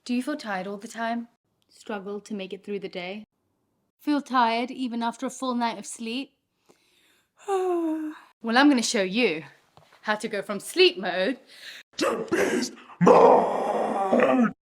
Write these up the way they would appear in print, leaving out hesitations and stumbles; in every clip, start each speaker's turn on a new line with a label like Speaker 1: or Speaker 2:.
Speaker 1: Do you feel tired all the time?
Speaker 2: Struggle to make it through the day?
Speaker 1: Feel tired even after a full night of sleep? Well, I'm going to show you how to go from sleep mode to beast mode!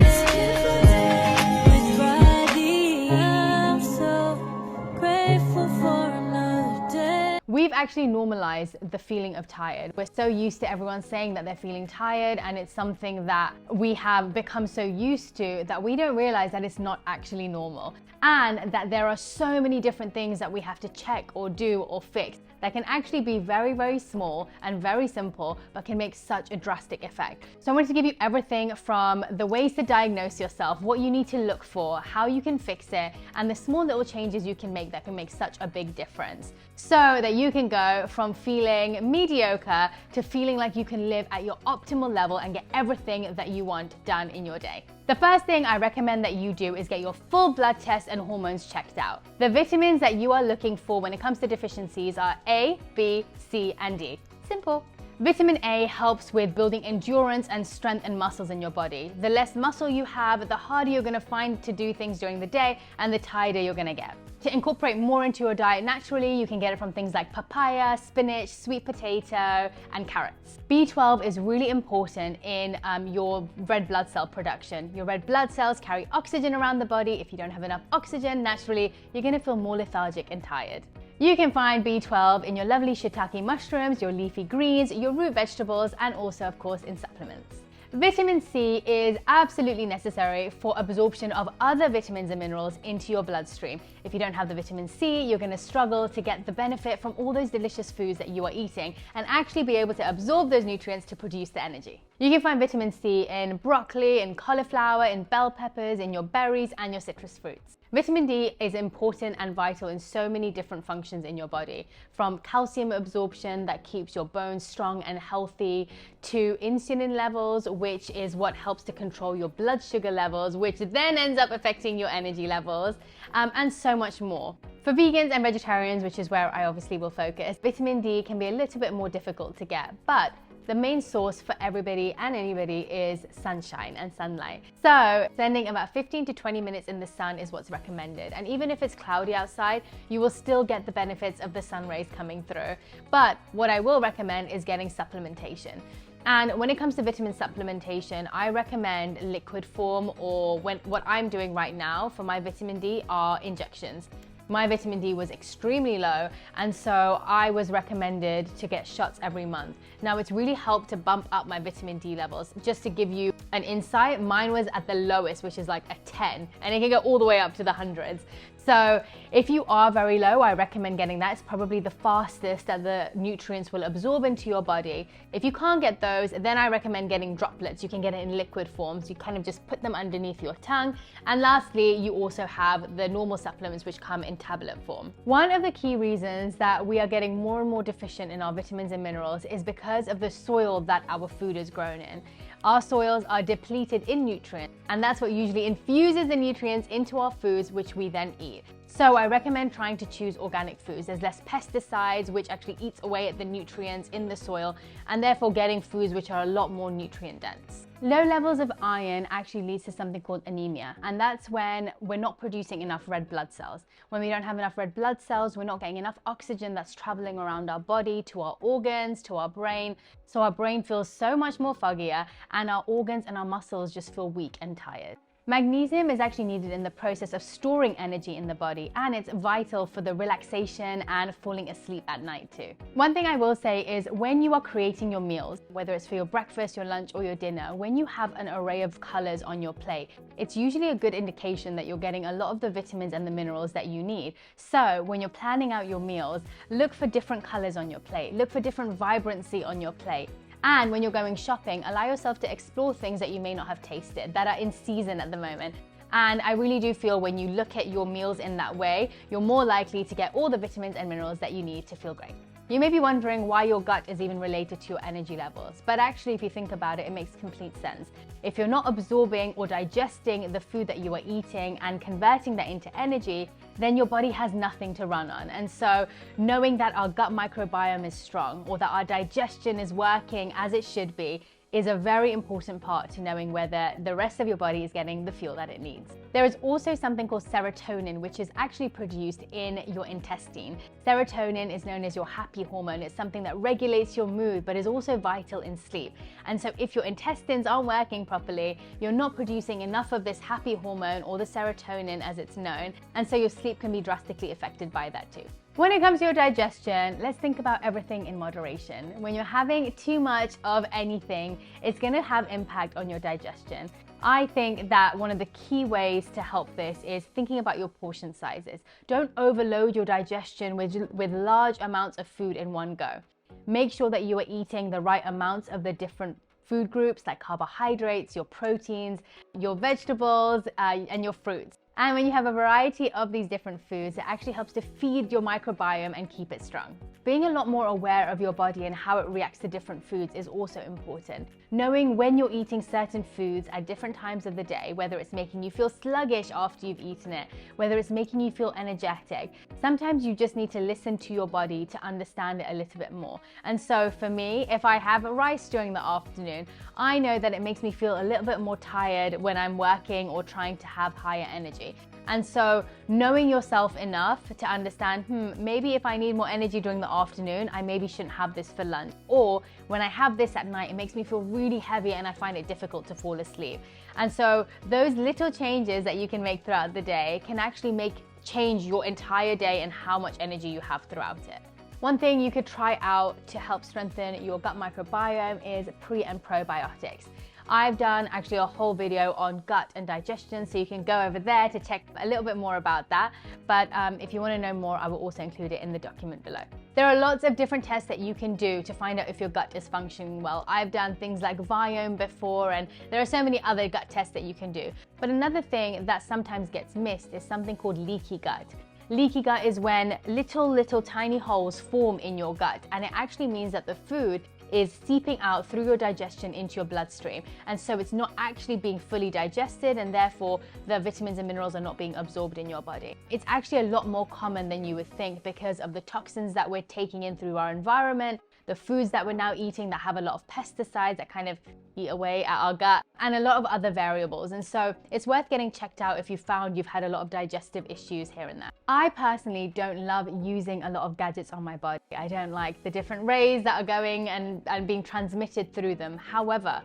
Speaker 2: We've actually normalized the feeling of tired. We're so used to everyone saying that they're feeling tired, and it's something that we have become so used to that we don't realize that it's not actually normal. And that there are so many different things that we have to check or do or fix that can actually be very, very small and very simple, but can make such a drastic effect. So I wanted to give you everything from the ways to diagnose yourself, what you need to look for, how you can fix it, and the small little changes you can make that can make such a big difference. So that you can go from feeling mediocre to feeling like you can live at your optimal level and get everything that you want done in your day. The first thing I recommend that you do is get your full blood test and hormones checked out. The vitamins that you are looking for when it comes to deficiencies are A, B, C, and D. Simple. Vitamin A helps with building endurance and strength and muscles in your body. The less muscle you have, the harder you're gonna find to do things during the day and the tireder you're gonna get. To incorporate more into your diet naturally, you can get it from things like papaya, spinach, sweet potato, and carrots. B12 is really important in your red blood cell production. Your red blood cells carry oxygen around the body. If you don't have enough oxygen, naturally, you're gonna feel more lethargic and tired. You can find B12 in your lovely shiitake mushrooms, your leafy greens, your root vegetables, and also, of course, in supplements. Vitamin C is absolutely necessary for absorption of other vitamins and minerals into your bloodstream. If you don't have the vitamin C, you're going to struggle to get the benefit from all those delicious foods that you are eating and actually be able to absorb those nutrients to produce the energy. You can find vitamin C in broccoli, in cauliflower, in bell peppers, in your berries, and your citrus fruits. Vitamin D is important and vital in so many different functions in your body, from calcium absorption that keeps your bones strong and healthy, to insulin levels, which is what helps to control your blood sugar levels, which then ends up affecting your energy levels, and so much more. For vegans and vegetarians, which is where I obviously will focus, vitamin D can be a little bit more difficult to get, but the main source for everybody and anybody is sunshine and sunlight. So spending about 15 to 20 minutes in the sun is what's recommended. And even if it's cloudy outside, you will still get the benefits of the sun rays coming through. But what I will recommend is getting supplementation. And when it comes to vitamin supplementation, I recommend liquid form, or what I'm doing right now for my vitamin D are injections. My vitamin D was extremely low, and so I was recommended to get shots every month. Now, it's really helped to bump up my vitamin D levels. Just to give you an insight, mine was at the lowest, which is like a 10, and it can go all the way up to the hundreds. So if you are very low, I recommend getting that. It's probably the fastest that the nutrients will absorb into your body. If you can't get those, then I recommend getting droplets. You can get it in liquid forms. You kind of just put them underneath your tongue. And lastly, you also have the normal supplements which come in tablet form. One of the key reasons that we are getting more and more deficient in our vitamins and minerals is because of the soil that our food is grown in. Our soils are depleted in nutrients, and that's what usually infuses the nutrients into our foods, which we then eat. So I recommend trying to choose organic foods. There's less pesticides, which actually eats away at the nutrients in the soil, and therefore getting foods which are a lot more nutrient dense. Low levels of iron actually leads to something called anemia, and that's when we're not producing enough red blood cells. When we don't have enough red blood cells, we're not getting enough oxygen that's traveling around our body to our organs, to our brain. So our brain feels so much more foggier, and our organs and our muscles just feel weak and tired. Magnesium is actually needed in the process of storing energy in the body, and it's vital for the relaxation and falling asleep at night too. One thing I will say is when you are creating your meals, whether it's for your breakfast, your lunch, or your dinner, when you have an array of colors on your plate, it's usually a good indication that you're getting a lot of the vitamins and the minerals that you need. So when you're planning out your meals, look for different colors on your plate, look for different vibrancy on your plate. And when you're going shopping, allow yourself to explore things that you may not have tasted, that are in season at the moment. And I really do feel when you look at your meals in that way, you're more likely to get all the vitamins and minerals that you need to feel great. You may be wondering why your gut is even related to your energy levels, but actually if you think about it, it makes complete sense. If you're not absorbing or digesting the food that you are eating and converting that into energy, then your body has nothing to run on. And so knowing that our gut microbiome is strong or that our digestion is working as it should be is a very important part to knowing whether the rest of your body is getting the fuel that it needs. There is also something called serotonin, which is actually produced in your intestine. Serotonin is known as your happy hormone. It's something that regulates your mood, but is also vital in sleep. And so if your intestines aren't working properly, you're not producing enough of this happy hormone, or the serotonin as it's known, and so your sleep can be drastically affected by that too. When it comes to your digestion, let's think about everything in moderation. When you're having too much of anything, it's going to have impact on your digestion. I think that one of the key ways to help this is thinking about your portion sizes. Don't overload your digestion with large amounts of food in one go. Make sure that you are eating the right amounts of the different food groups like carbohydrates, your proteins, your vegetables, and your fruits. And when you have a variety of these different foods, it actually helps to feed your microbiome and keep it strong. Being a lot more aware of your body and how it reacts to different foods is also important. Knowing when you're eating certain foods at different times of the day, whether it's making you feel sluggish after you've eaten it, whether it's making you feel energetic, sometimes you just need to listen to your body to understand it a little bit more. And so for me, if I have rice during the afternoon, I know that it makes me feel a little bit more tired when I'm working or trying to have higher energy. And so knowing yourself enough to understand, maybe if I need more energy during the afternoon, I maybe shouldn't have this for lunch. Or when I have this at night, it makes me feel really heavy and I find it difficult to fall asleep. And so those little changes that you can make throughout the day can actually change your entire day and how much energy you have throughout it. One thing you could try out to help strengthen your gut microbiome is pre and probiotics. I've done actually a whole video on gut and digestion, so you can go over there to check a little bit more about that. But if you want to know more, I will also include it in the document below. There are lots of different tests that you can do to find out if your gut is functioning well. I've done things like Viome before, and there are so many other gut tests that you can do. But another thing that sometimes gets missed is something called leaky gut. Leaky gut is when little tiny holes form in your gut, and it actually means that the food is seeping out through your digestion into your bloodstream. And so it's not actually being fully digested, and therefore the vitamins and minerals are not being absorbed in your body. It's actually a lot more common than you would think because of the toxins that we're taking in through our environment, the foods that we're now eating that have a lot of pesticides that kind of eat away at our gut, and a lot of other variables. And so it's worth getting checked out if you found you've had a lot of digestive issues here and there. I personally don't love using a lot of gadgets on my body. I don't like the different rays that are going and being transmitted through them. However,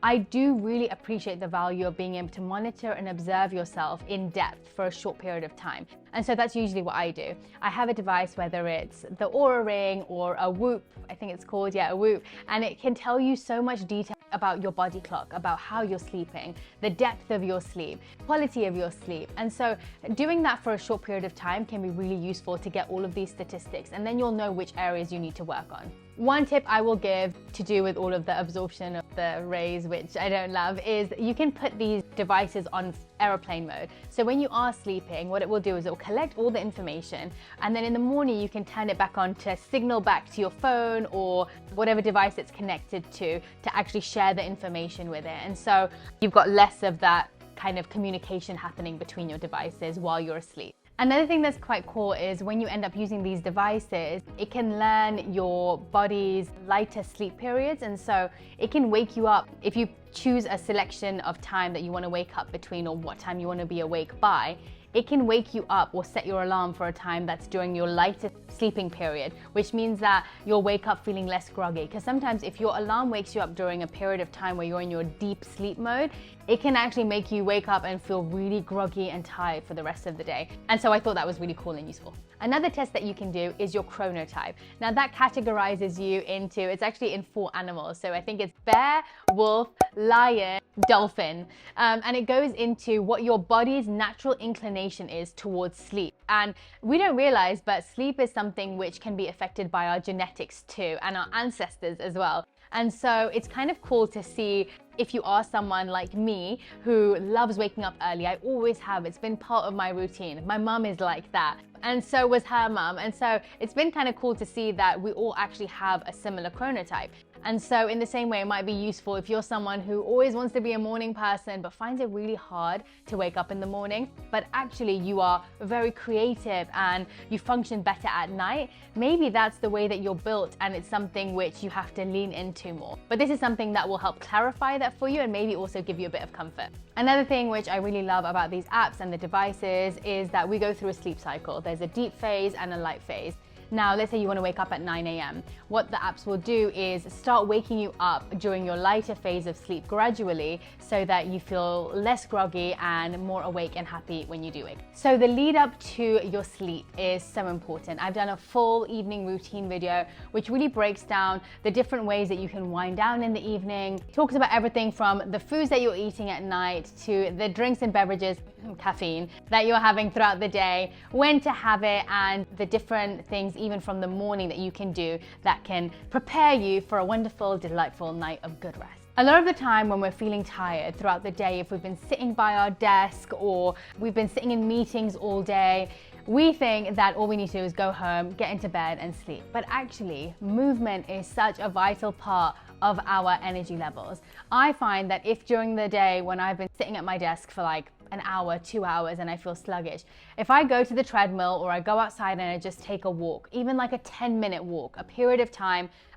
Speaker 2: I do really appreciate the value of being able to monitor and observe yourself in depth for a short period of time. And so that's usually what I do. I have a device, whether it's the Oura Ring or a Whoop, I think it's called, a Whoop, and it can tell you so much detail about your body clock, about how you're sleeping, the depth of your sleep, quality of your sleep. And so doing that for a short period of time can be really useful to get all of these statistics, and then you'll know which areas you need to work on. One tip I will give to do with all of the absorption of the rays, which I don't love, is you can put these devices on airplane mode. So when you are sleeping, what it will do is it will collect all the information, and then in the morning you can turn it back on to signal back to your phone or whatever device it's connected to actually share the information with it. And so you've got less of that kind of communication happening between your devices while you're asleep. Another thing that's quite cool is when you end up using these devices, it can learn your body's lighter sleep periods, and so it can wake you up. If you choose a selection of time that you want to wake up between or what time you want to be awake by, it can wake you up or set your alarm for a time that's during your lightest sleeping period, which means that you'll wake up feeling less groggy. Because sometimes if your alarm wakes you up during a period of time where you're in your deep sleep mode, it can actually make you wake up and feel really groggy and tired for the rest of the day. And so I thought that was really cool and useful. Another test that you can do is your chronotype. Now that categorizes you into, it's actually in 4 animals. So I think it's bear, wolf, lion, dolphin. And it goes into what your body's natural inclination is towards sleep. And we don't realize, but sleep is something which can be affected by our genetics too, and our ancestors as well. And so it's kind of cool to see if you are someone like me who loves waking up early. I always have. It's been part of my routine. My mum is like that, and so was her mum. And so it's been kind of cool to see that we all actually have a similar chronotype. And so in the same way, it might be useful if you're someone who always wants to be a morning person but finds it really hard to wake up in the morning, but actually you are very creative and you function better at night. Maybe that's the way that you're built and it's something which you have to lean into more. But this is something that will help clarify that for you and maybe also give you a bit of comfort. Another thing which I really love about these apps and the devices is that we go through a sleep cycle. There's a deep phase and a light phase. Now, let's say you want to wake up at 9 a.m. What the apps will do is start waking you up during your lighter phase of sleep gradually so that you feel less groggy and more awake and happy when you do wake. So the lead up to your sleep is so important. I've done a full evening routine video which really breaks down the different ways that you can wind down in the evening. It talks about everything from the foods that you're eating at night to the drinks and beverages, caffeine, that you're having throughout the day, when to have it, and the different things even from the morning that you can do that can prepare you for a wonderful, delightful night of good rest. A lot of the time when we're feeling tired throughout the day, if we've been sitting by our desk or we've been sitting in meetings all day, we think that all we need to do is go home, get into bed and sleep. But actually, movement is such a vital part of our energy levels. I find that if during the day when I've been sitting at my desk for like an hour, 2 hours, and I feel sluggish, if I go to the treadmill or I go outside and I just take a walk, even like a 10-minute walk, a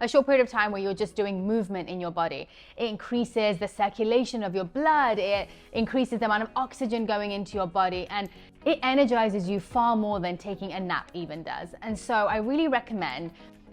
Speaker 2: short period of time where you're just doing movement in your body, it increases the circulation of your blood, it increases the amount of oxygen going into your body, and it energizes you far more than taking a nap even does. And so I really recommend,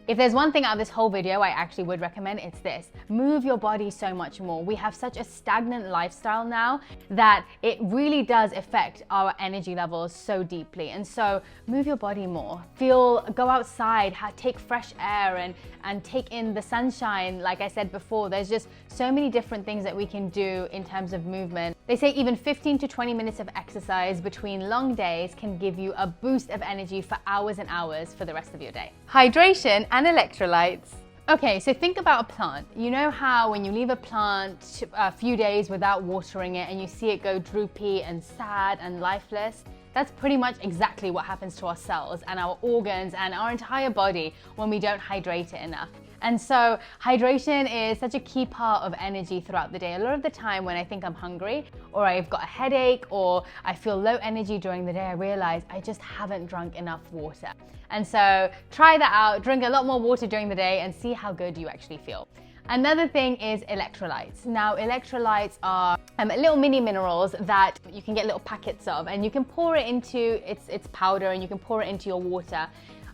Speaker 2: if there's one thing out of this whole video I actually would recommend, it's this. Move your body so much more. We have such a stagnant lifestyle now that it really does affect our energy levels so deeply. And so move your body more. Go outside, take fresh air and take in the sunshine. Like I said before, there's just so many different things that we can do in terms of movement. They say even 15 to 20 minutes of exercise between long days can give you a boost of energy for hours and hours for the rest of your day. Hydration and electrolytes. Okay, so think about a plant. You know how when you leave a plant a few days without watering it and you see it go droopy and sad and lifeless? That's pretty much exactly what happens to our cells and our organs and our entire body when we don't hydrate it enough. And so hydration is such a key part of energy throughout the day. A lot of the time when I think I'm hungry or I've got a headache or I feel low energy during the day, I realize I just haven't drunk enough water. And so try that out, drink a lot more water during the day and see how good you actually feel. Another thing is electrolytes. Now, electrolytes are little mini minerals that you can get little packets of, and you can pour it into its powder and you can pour it into your water.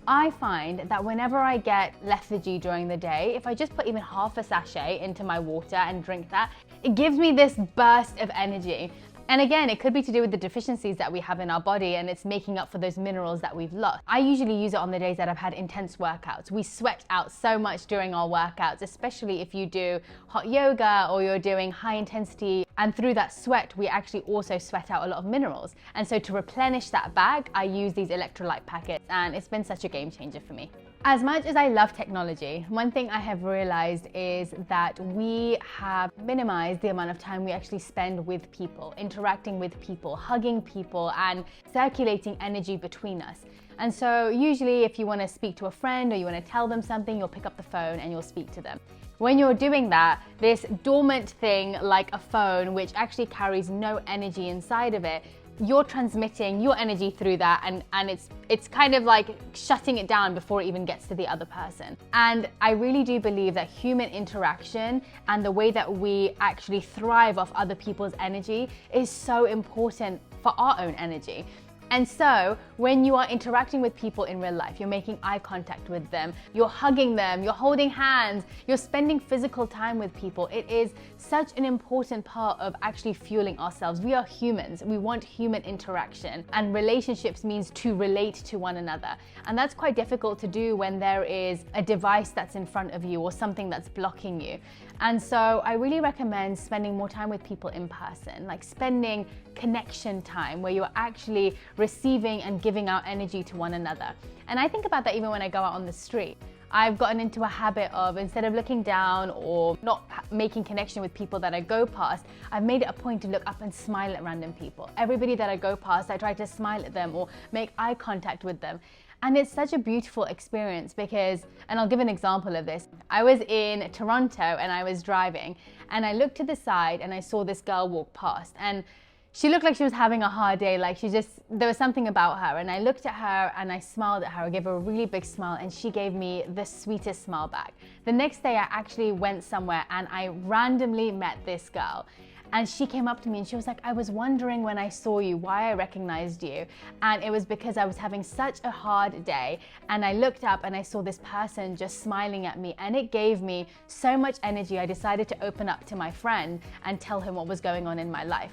Speaker 2: I find that whenever I get lethargy during the day, if I just put even half a sachet into my water and drink that, it gives me this burst of energy. And again, it could be to do with the deficiencies that we have in our body and it's making up for those minerals that we've lost. I usually use it on the days that I've had intense workouts. We sweat out so much during our workouts, especially if you do hot yoga or you're doing high intensity. And through that sweat, we actually also sweat out a lot of minerals. And so to replenish that back, I use these electrolyte packets and it's been such a game changer for me. As much as I love technology, one thing I have realized is that we have minimized the amount of time we actually spend with people, interacting with people, hugging people, and circulating energy between us. And so usually if you want to speak to a friend or you want to tell them something, you'll pick up the phone and you'll speak to them. When you're doing that, this dormant thing like a phone, which actually carries no energy inside of it, you're transmitting your energy through that and it's kind of like shutting it down before it even gets to the other person. And I really do believe that human interaction and the way that we actually thrive off other people's energy is so important for our own energy. And so when you are interacting with people in real life, you're making eye contact with them, you're hugging them, you're holding hands, you're spending physical time with people. It is such an important part of actually fueling ourselves. We are humans. We want human interaction, and relationships means to relate to one another. And that's quite difficult to do when there is a device that's in front of you or something that's blocking you. And so I really recommend spending more time with people in person, like spending connection time where you're actually receiving and giving out energy to one another. And I think about that even when I go out on the street. I've gotten into a habit of, instead of looking down or not making connection with people that I go past, I've made it a point to look up and smile at random people. Everybody that I go past, I try to smile at them or make eye contact with them. And it's such a beautiful experience because, and I'll give an example of this. I was in Toronto and I was driving and I looked to the side and I saw this girl walk past, and she looked like she was having a hard day. Like there was something about her, and I looked at her and I smiled at her. I gave her a really big smile and she gave me the sweetest smile back. The next day I actually went somewhere and I randomly met this girl. And she came up to me and she was like, I was wondering when I saw you why I recognized you. And it was because I was having such a hard day. And I looked up and I saw this person just smiling at me. And it gave me so much energy. I decided to open up to my friend and tell him what was going on in my life.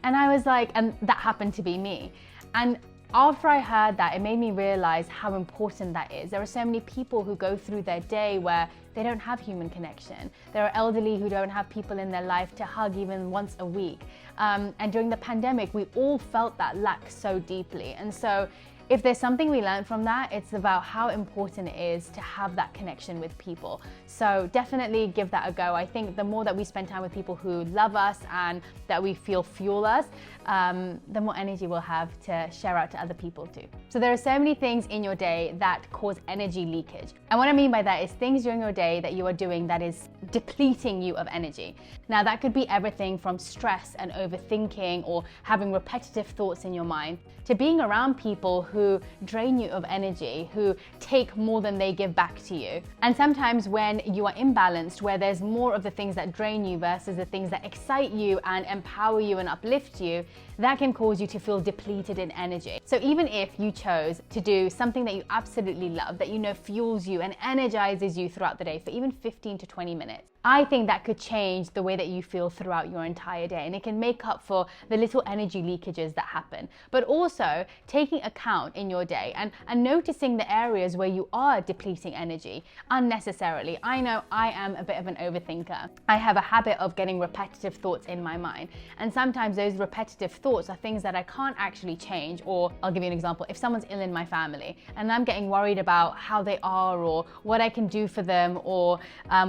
Speaker 2: And I was like, and that happened to be me. And after I heard that, it made me realize how important that is. There are so many people who go through their day where they don't have human connection. There are elderly who don't have people in their life to hug even once a week. And during the pandemic, we all felt that lack so deeply. And so if there's something we learned from that, it's about how important it is to have that connection with people. So definitely give that a go. I think the more that we spend time with people who love us and that we feel fuel us, the more energy we'll have to share out to other people too. So there are so many things in your day that cause energy leakage. And what I mean by that is things during your day that you are doing that is depleting you of energy. Now that could be everything from stress and overthinking or having repetitive thoughts in your mind to being around people who drain you of energy, who take more than they give back to you. And sometimes when you are imbalanced, where there's more of the things that drain you versus the things that excite you and empower you and uplift you, that can cause you to feel depleted in energy. So even if you chose to do something that you absolutely love, that you know fuels you and energizes you throughout the day for even 15 to 20 minutes, I think that could change the way that you feel throughout your entire day, and it can make up for the little energy leakages that happen. But also taking account in your day and noticing the areas where you are depleting energy unnecessarily. I know I am a bit of an overthinker. I have a habit of getting repetitive thoughts in my mind, and sometimes those repetitive thoughts are things that I can't actually change. Or I'll give you an example. If someone's ill in my family and I'm getting worried about how they are or what I can do for them or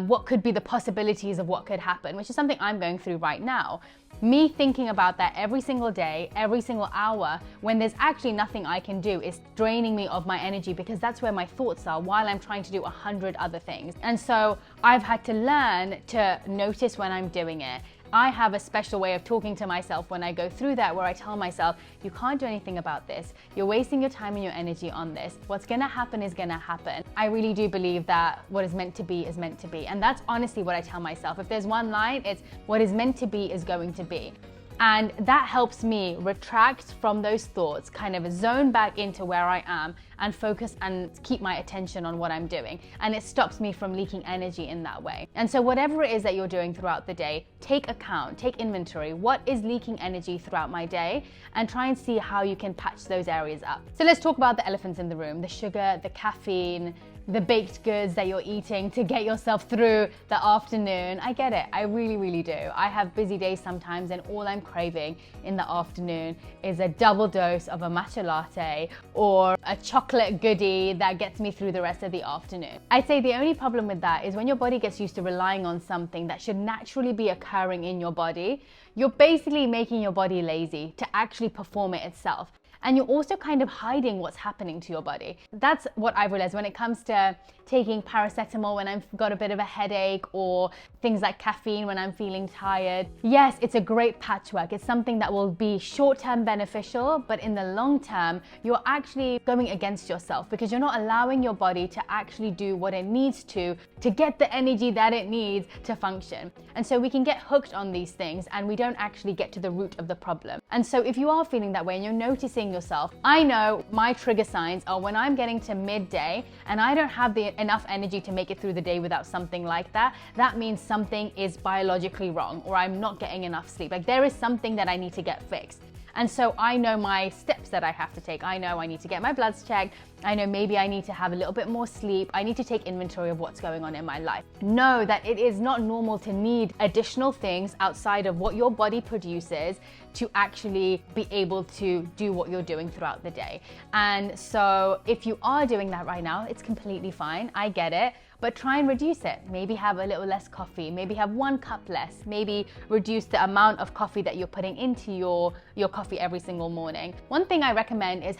Speaker 2: what could be the possibilities of what could happen, which is something I'm going through right now. Me thinking about that every single day, every single hour, when there's actually nothing I can do, is draining me of my energy, because that's where my thoughts are while I'm trying to do 100 other things. And so I've had to learn to notice when I'm doing it. I have a special way of talking to myself when I go through that, where I tell myself, you can't do anything about this. You're wasting your time and your energy on this. What's gonna happen is gonna happen. I really do believe that what is meant to be is meant to be. And that's honestly what I tell myself. If there's one line, it's what is meant to be is going to be. And that helps me retract from those thoughts, kind of zone back into where I am and focus and keep my attention on what I'm doing. And it stops me from leaking energy in that way. And so whatever it is that you're doing throughout the day, take account, take inventory. What is leaking energy throughout my day? And try and see how you can patch those areas up. So let's talk about the elephants in the room: the sugar, the caffeine, the baked goods that you're eating to get yourself through the afternoon. I get it, I really, really do. I have busy days sometimes and all I'm craving in the afternoon is a double dose of a matcha latte or a chocolate goodie that gets me through the rest of the afternoon. I'd say the only problem with that is when your body gets used to relying on something that should naturally be occurring in your body, you're basically making your body lazy to actually perform it itself. And you're also kind of hiding what's happening to your body. That's what I've realized when it comes to taking paracetamol when I've got a bit of a headache, or things like caffeine when I'm feeling tired. Yes, it's a great patchwork. It's something that will be short-term beneficial, but in the long term, you're actually going against yourself because you're not allowing your body to actually do what it needs to get the energy that it needs to function. And so we can get hooked on these things and we don't actually get to the root of the problem. And so if you are feeling that way and you're noticing yourself, I know my trigger signs are when I'm getting to midday and I don't have enough energy to make it through the day without something like that. That means something is biologically wrong, or I'm not getting enough sleep. Like there is something that I need to get fixed. And so I know my steps that I have to take. I know I need to get my bloods checked. I know maybe I need to have a little bit more sleep. I need to take inventory of what's going on in my life. Know that it is not normal to need additional things outside of what your body produces to actually be able to do what you're doing throughout the day. And so if you are doing that right now, it's completely fine. I get it. but try and reduce it. Maybe have a little less coffee, maybe have 1 cup less, maybe reduce the amount of coffee that you're putting into your coffee every single morning. One thing I recommend is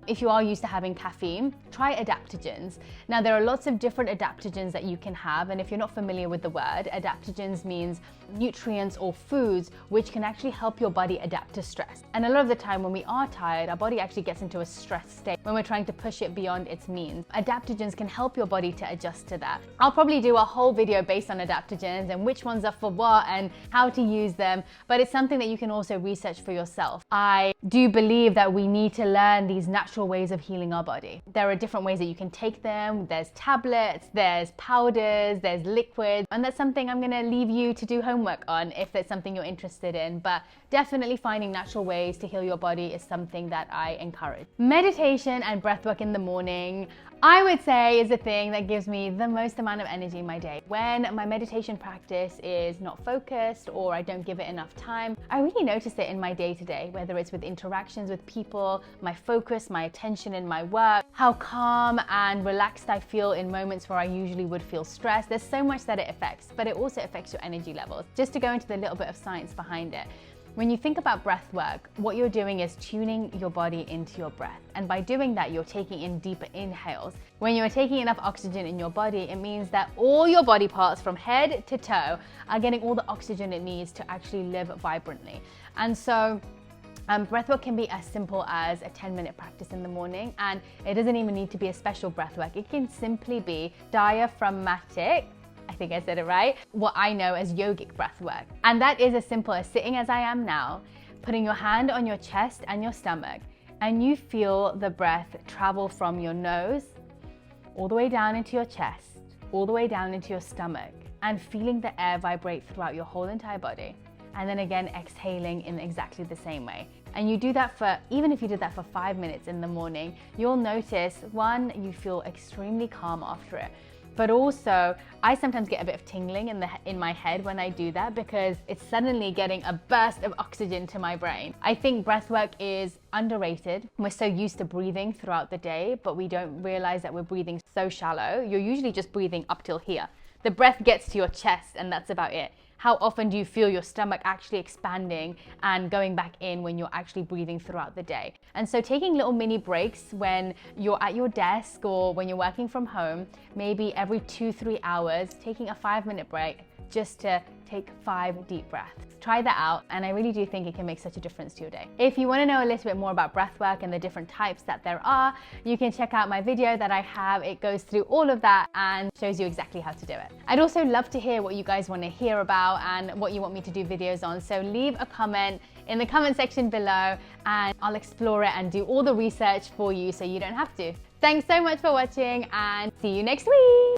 Speaker 2: if you are used to having caffeine, try adaptogens. Now there are lots of different adaptogens that you can have, and if you're not familiar with the word, adaptogens means nutrients or foods which can actually help your body adapt to stress. And a lot of the time when we are tired, our body actually gets into a stress state when we're trying to push it beyond its means. Adaptogens can help your body to adjust to that. I'll probably do a whole video based on adaptogens and which ones are for what and how to use them, but it's something that you can also research for yourself. I do believe that we need to learn these natural ways of healing our body. There are different ways that you can take them. There's tablets, there's powders, there's liquids, and that's something I'm gonna leave you to do homework on if it's something you're interested in. But definitely finding natural ways to heal your body is something that I encourage. Meditation and breathwork in the morning, I would say, is the thing that gives me the most amount of energy in my day. When my meditation practice is not focused or I don't give it enough time, I really notice it in my day-to-day, whether it's with interactions with people, my focus, my attention in my work, how calm and relaxed I feel in moments where I usually would feel stressed. There's so much that it affects, but it also affects your energy levels. Just to go into the little bit of science behind it. When you think about breath work, what you're doing is tuning your body into your breath. And by doing that, you're taking in deeper inhales. When you're taking enough oxygen in your body, it means that all your body parts from head to toe are getting all the oxygen it needs to actually live vibrantly. And so breathwork can be as simple as a 10-minute practice in the morning, and it doesn't even need to be a special breathwork. It can simply be diaphragmatic, I think I said it right, what I know as yogic breath work. And that is as simple as sitting as I am now, putting your hand on your chest and your stomach, and you feel the breath travel from your nose all the way down into your chest, all the way down into your stomach, and feeling the air vibrate throughout your whole entire body. And then again, exhaling in exactly the same way. And you do that even if you did that for 5 minutes in the morning, you'll notice, one, you feel extremely calm after it. But also, I sometimes get a bit of tingling in my head when I do that because it's suddenly getting a burst of oxygen to my brain. I think breathwork is underrated. We're so used to breathing throughout the day, but we don't realize that we're breathing so shallow. You're usually just breathing up till here. The breath gets to your chest and that's about it. How often do you feel your stomach actually expanding and going back in when you're actually breathing throughout the day? And so taking little mini breaks when you're at your desk or when you're working from home, maybe every 2-3 hours, taking a 5-minute break just to take 5 deep breaths. Try that out, and I really do think it can make such a difference to your day. If you want to know a little bit more about breathwork and the different types that there are, you can check out my video that I have. It goes through all of that and shows you exactly how to do it. I'd also love to hear what you guys want to hear about and what you want me to do videos on. So leave a comment in the comment section below and I'll explore it and do all the research for you so you don't have to. Thanks so much for watching and see you next week.